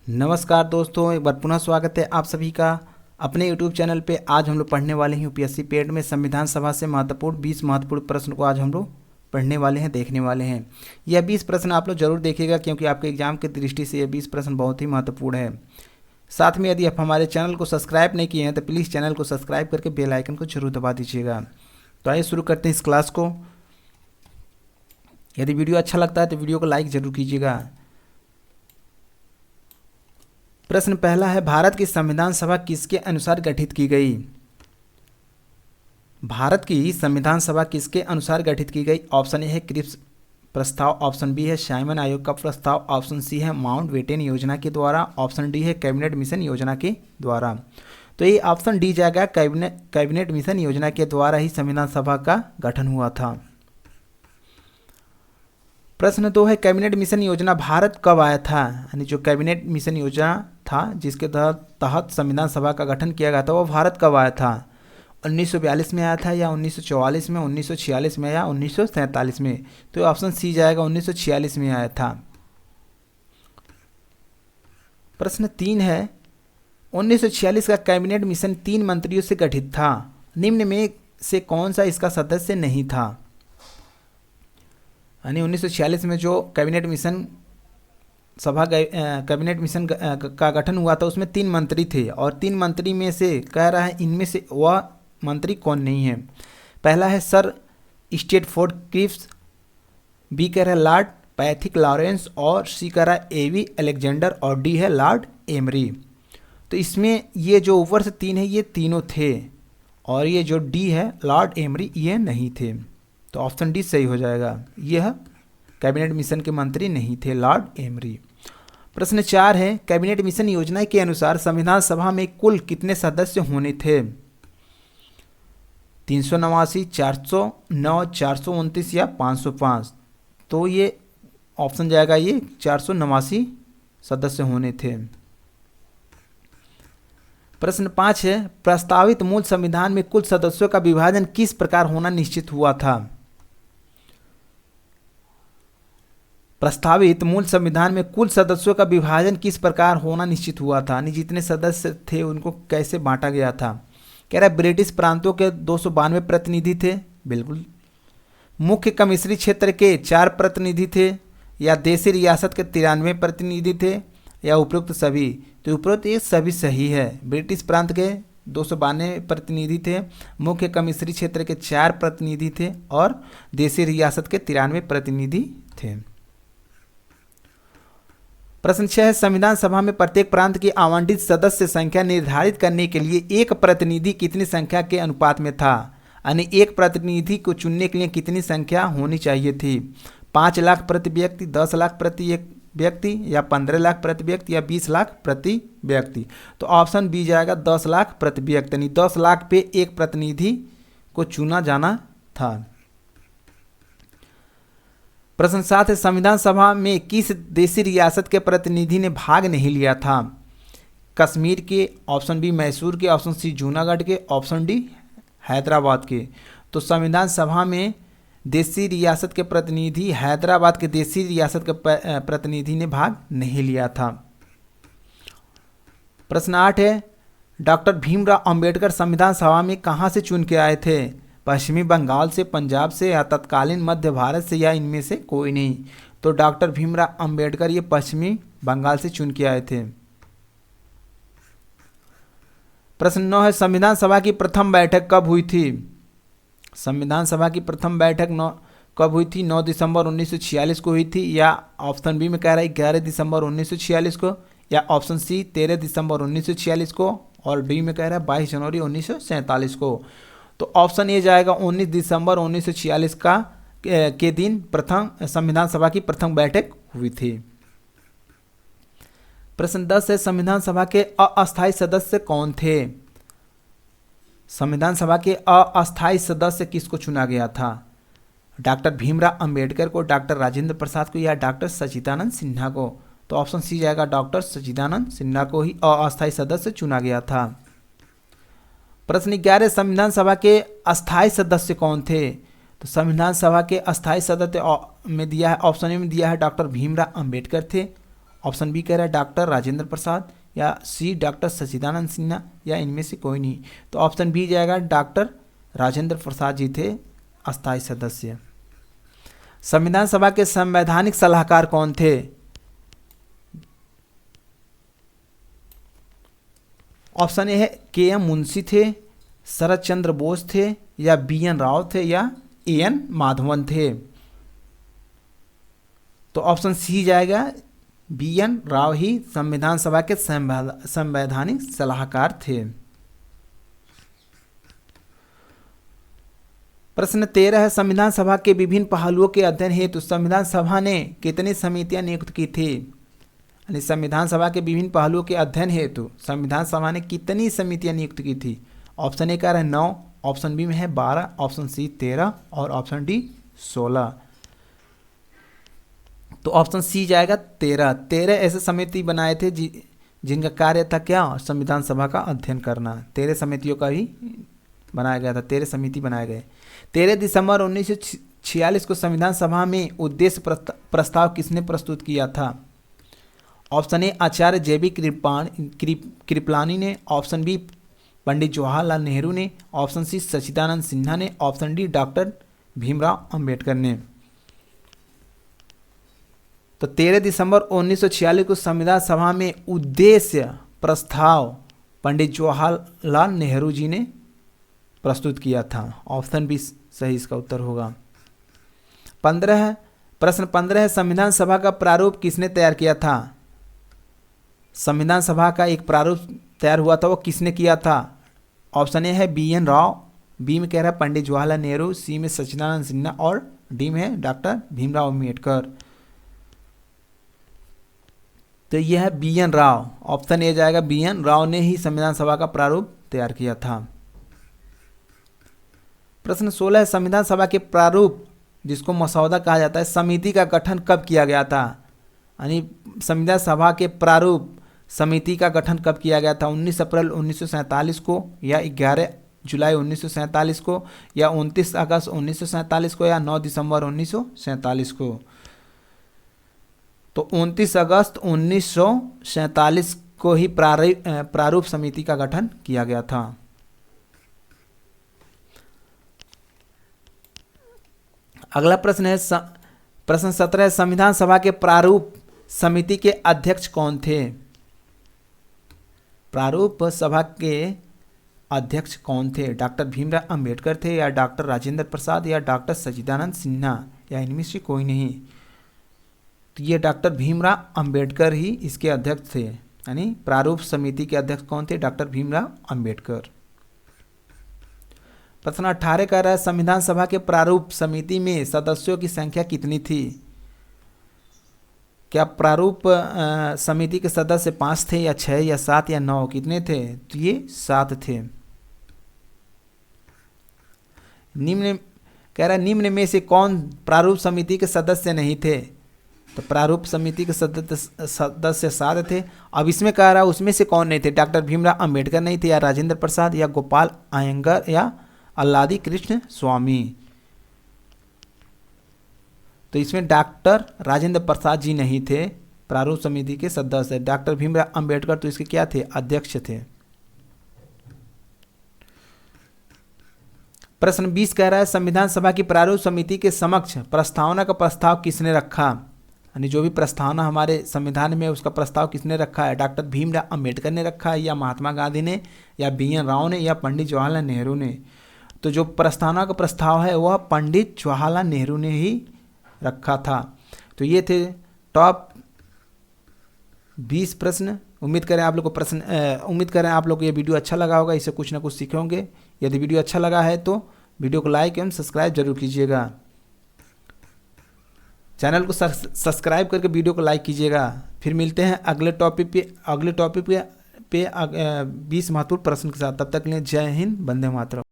नमस्कार दोस्तों, एक बार पुनः स्वागत है आप सभी का अपने YouTube चैनल पे। आज हम लोग पढ़ने वाले हैं यूपीएससी पेड में संविधान सभा से महत्वपूर्ण 20 महत्वपूर्ण प्रश्न को आज हम लोग पढ़ने वाले हैं, देखने वाले हैं। यह 20 प्रश्न आप लोग जरूर देखिएगा क्योंकि आपके एग्जाम की दृष्टि से यह 20 प्रश्न बहुत ही महत्वपूर्ण है। साथ में यदि आप हमारे चैनल को सब्सक्राइब नहीं किए हैं तो प्लीज़ चैनल को सब्सक्राइब करके बेल आइकन को जरूर दबा दीजिएगा। तो आइए शुरू करते हैं इस क्लास को। यदि वीडियो अच्छा लगता है तो वीडियो को लाइक जरूर कीजिएगा। प्रश्न पहला है, भारत की संविधान सभा किसके अनुसार गठित की गई? भारत की संविधान सभा किसके अनुसार गठित की गई? ऑप्शन ए है क्रिप्स प्रस्ताव, ऑप्शन बी है साइमन आयोग का प्रस्ताव, ऑप्शन सी है माउंट बेटन योजना के द्वारा, ऑप्शन डी है कैबिनेट मिशन योजना के द्वारा। तो ये ऑप्शन डी जाएगा, कैबिनेट मिशन योजना के द्वारा ही संविधान सभा का गठन हुआ था। प्रश्न 2 है, कैबिनेट मिशन योजना भारत कब आया था? यानी जो कैबिनेट मिशन योजना था जिसके तहत संविधान सभा का गठन किया गया था वो भारत कब आया था? 1942 में आया था या 1944 में, 1946 में या 1947 में? तो ऑप्शन सी जाएगा, 1946 में आया था। प्रश्न 3 है, 1946 का कैबिनेट मिशन 3 मंत्रियों से गठित था, निम्न में से कौन सा इसका सदस्य नहीं था? यानी 1946 में जो कैबिनेट मिशन का गठन हुआ था उसमें 3 मंत्री थे और 3 मंत्री में से कह रहा है इनमें से वह मंत्री कौन नहीं है। पहला है सर स्टेटफोर्ड क्रिप्स, बी कह रहा है लॉर्ड पैथिक लॉरेंस और सी कह रहा है एवी अलेक्जेंडर और डी है लॉर्ड एमरी। तो इसमें ये जो ऊपर से 3 है ये तीनों थे और ये जो डी है लॉर्ड एमरी ये नहीं थे। तो ऑप्शन डी सही हो जाएगा, यह कैबिनेट मिशन के मंत्री नहीं थे लॉर्ड एमरी। प्रश्न 4 है, कैबिनेट मिशन योजना के अनुसार संविधान सभा में कुल कितने सदस्य होने थे? 389, 409, 429 या 505? तो ये ऑप्शन जाएगा, ये 489 सदस्य होने थे। प्रश्न 5 है, प्रस्तावित मूल संविधान में कुल सदस्यों का विभाजन किस प्रकार होना निश्चित हुआ था? प्रस्तावित मूल संविधान में कुल सदस्यों का विभाजन किस प्रकार होना निश्चित हुआ था? यानी जितने सदस्य थे उनको कैसे बांटा गया था? कह रहा है ब्रिटिश प्रांतों के 292 प्रतिनिधि थे, बिल्कुल। मुख्य कमिश्री क्षेत्र के 4 प्रतिनिधि थे या देशी रियासत के 93 प्रतिनिधि थे या उपरोक्त सभी? तो उपरोक्त ये सभी सही है। ब्रिटिश प्रांत के 292 प्रतिनिधि थे, मुख्य कमिश्री क्षेत्र के 4 प्रतिनिधि थे और देशी रियासत के 93 प्रतिनिधि थे। प्रश्न 6 है, संविधान सभा में प्रत्येक प्रांत की आवंटित सदस्य संख्या निर्धारित करने के लिए एक प्रतिनिधि कितनी संख्या के अनुपात में था? यानी एक प्रतिनिधि को चुनने के लिए कितनी संख्या होनी चाहिए थी? 5 लाख प्रति व्यक्ति, 10 लाख प्रति एक व्यक्ति या 15 लाख प्रति व्यक्ति या 20 लाख प्रति व्यक्ति? तो ऑप्शन बी जाएगा, 10 लाख प्रति व्यक्ति। यानी 10 लाख पे एक प्रतिनिधि को चुना जाना था। प्रश्न 7 है, संविधान सभा में किस देशी रियासत के प्रतिनिधि ने भाग नहीं लिया था? कश्मीर के, ऑप्शन बी मैसूर के, ऑप्शन सी जूनागढ़ के, ऑप्शन डी हैदराबाद के? तो संविधान सभा में देशी रियासत के प्रतिनिधि, हैदराबाद के देशी रियासत के प्रतिनिधि ने भाग नहीं लिया था। प्रश्न 8 है, डॉक्टर भीमराव अंबेडकर संविधान सभा में कहाँ से चुन के आए थे? पश्चिमी बंगाल से, पंजाब से या तत्कालीन मध्य भारत से या इनमें से कोई नहीं? तो डॉक्टर भीमराव अंबेडकर ये पश्चिमी बंगाल से चुन के आए थे। प्रश्न 9 है, संविधान सभा की प्रथम बैठक कब हुई थी? संविधान सभा की प्रथम बैठक कब हुई थी? 9 दिसंबर 1946 को हुई थी या ऑप्शन बी में कह रहा है 11 दिसंबर 1946 को या ऑप्शन सी 13 दिसंबर 1946 को और डी में कह रहा है 22 जनवरी 1947 को? तो ऑप्शन ए जाएगा, 19 दिसंबर 1946 के दिन प्रथम संविधान सभा की प्रथम बैठक हुई थी। प्रश्न 10 है, संविधान सभा के अस्थायी सदस्य कौन थे? संविधान सभा के अस्थायी सदस्य किसको चुना गया था? डॉक्टर भीमराव अंबेडकर को, डॉक्टर राजेंद्र प्रसाद को या डॉक्टर सच्चिदानंद सिन्हा को? तो ऑप्शन सी जाएगा, डॉक्टर सच्चिदानंद सिन्हा को ही अस्थायी सदस्य चुना गया था। प्रश्न 11, संविधान सभा के अस्थायी सदस्य कौन थे? तो संविधान सभा के अस्थायी सदस्य में दिया है, ऑप्शन ए में दिया है डॉक्टर भीमराव अंबेडकर थे, ऑप्शन बी कह रहा है डॉक्टर राजेंद्र प्रसाद, या सी डॉक्टर सच्चिदानंद सिन्हा, या इनमें से कोई नहीं। तो ऑप्शन बी जाएगा, डॉक्टर राजेंद्र प्रसाद जी थे अस्थायी सदस्य। संविधान सभा के संवैधानिक सलाहकार कौन थे? ऑप्शन ए है के एम मुंशी थे, शरद चंद्र बोस थे, या बी एन राव थे, या ए एन माधवन थे। तो ऑप्शन सी जाएगा, बी एन राव ही संविधान सभा के संवैधानिक सलाहकार थे। प्रश्न 13 है, संविधान सभा के विभिन्न पहलुओं के अध्ययन हेतु संविधान सभा ने कितनी समितियां नियुक्त की थी? यानी संविधान सभा के विभिन्न पहलुओं के अध्ययन हेतु संविधान सभा ने कितनी समितियां नियुक्त की थी? ऑप्शन ए कह रहा है 9, ऑप्शन बी में है 12, ऑप्शन सी 13 और ऑप्शन डी 16। तो ऑप्शन सी जाएगा 13 ऐसे समिति बनाए थे जिनका कार्य था क्या? संविधान सभा का अध्ययन करना। 13 समितियों का ही बनाया गया था, 13 समिति बनाए गए। 13 दिसंबर 1946 को संविधान सभा में उद्देश्य प्रस्ताव किसने प्रस्तुत किया था? ऑप्शन ए आचार्य जेबी कृपलानी ने, ऑप्शन बी पंडित जवाहरलाल नेहरू ने, ऑप्शन सी सच्चिदानंद सिन्हा ने, option D doctor Bhimrao Ambedkar ने। तो 13 दिसंबर 1946 को संविधान सभा में उद्देश्य प्रस्ताव पंडित जवाहरलाल नेहरू जी ने प्रस्तुत किया था। ऑप्शन बी सही इसका उत्तर होगा। 15 है, संविधान सभा का प्रारूप किसने तैयार किया था? संविधान सभा का एक प्रारूप तैयार हुआ था, वो किसने किया था? ऑप्शन ए है बी एन राव, बी में कह रहा है पंडित जवाहरलाल नेहरू, सी में सच्चिदानंद सिन्हा और डी में है डॉक्टर भीमराव अम्बेडकर। तो यह है B N Rao, option A जाएगा, बी एन राव ने ही संविधान सभा का प्रारूप तैयार किया था। प्रश्न 16 है, संविधान सभा के प्रारूप जिसको मसौदा कहा जाता है, समिति का गठन कब किया गया था? यानी संविधान सभा के प्रारूप समिति का गठन कब किया गया था? 19 अप्रैल 1947 को, या 11 जुलाई 1947 को, या 29 अगस्त 1947 को, या 9 दिसंबर 1947 को। तो 29 अगस्त 1947 को ही प्रारूप समिति का गठन किया गया था। अगला प्रश्न है, प्रश्न 17 है, संविधान सभा के प्रारूप समिति के अध्यक्ष कौन थे? प्रारूप सभा के अध्यक्ष कौन थे? डॉक्टर भीमराव अंबेडकर थे, या डॉक्टर राजेंद्र प्रसाद, या डॉक्टर सच्चिदानंद सिन्हा, या इनमें से कोई नहीं। तो ये डॉक्टर भीमराव अंबेडकर ही इसके अध्यक्ष थे। यानी प्रारूप समिति के अध्यक्ष कौन थे? डॉक्टर भीमराव अंबेडकर। प्रश्न 18 कह रहा है, संविधान सभा के प्रारूप समिति में सदस्यों की संख्या कितनी थी? क्या प्रारूप समिति के सदस्य 5 थे, या 6, या 7, या 9? कितने थे? तो ये 7 थे। निम्न कह रहा है, निम्न में से कौन प्रारूप समिति के सदस्य नहीं थे? तो प्रारूप समिति के सदस्य 7 थे। अब इसमें कह रहा है उसमें से कौन नहीं थे? डॉक्टर भीमराव अंबेडकर नहीं थे, या राजेंद्र प्रसाद, या गोपाल अयंगर, या अल्लादी कृष्ण स्वामी। तो इसमें डॉक्टर राजेंद्र प्रसाद जी नहीं थे प्रारूप समिति के सदस्य। डॉक्टर भीमराव अंबेडकर तो इसके क्या थे? अध्यक्ष थे। प्रश्न 20 कह रहा है, संविधान सभा की प्रारूप समिति के समक्ष प्रस्तावना का प्रस्ताव किसने रखा? यानी जो भी प्रस्तावना हमारे संविधान में उसका प्रस्ताव किसने रखा है? डॉक्टर भीमराव अंबेडकर ने रखा है, या महात्मा गांधी ने, या बी एन राव ने, या पंडित जवाहरलाल नेहरू ने? तो जो प्रस्तावना का प्रस्ताव है वह पंडित जवाहरलाल नेहरू ने ही रखा था। तो ये थे टॉप 20 प्रश्न। उम्मीद करें आप लोग को ये वीडियो अच्छा लगा होगा, इससे कुछ ना कुछ सीखे होंगे। यदि वीडियो अच्छा लगा है तो वीडियो को लाइक एवं सब्सक्राइब जरूर कीजिएगा। चैनल को सब्सक्राइब करके वीडियो को लाइक कीजिएगा। फिर मिलते हैं अगले टॉपिक पे 20 महत्वपूर्ण प्रश्न के साथ। तब तक के लिए जय हिंद, वंदे मातरम।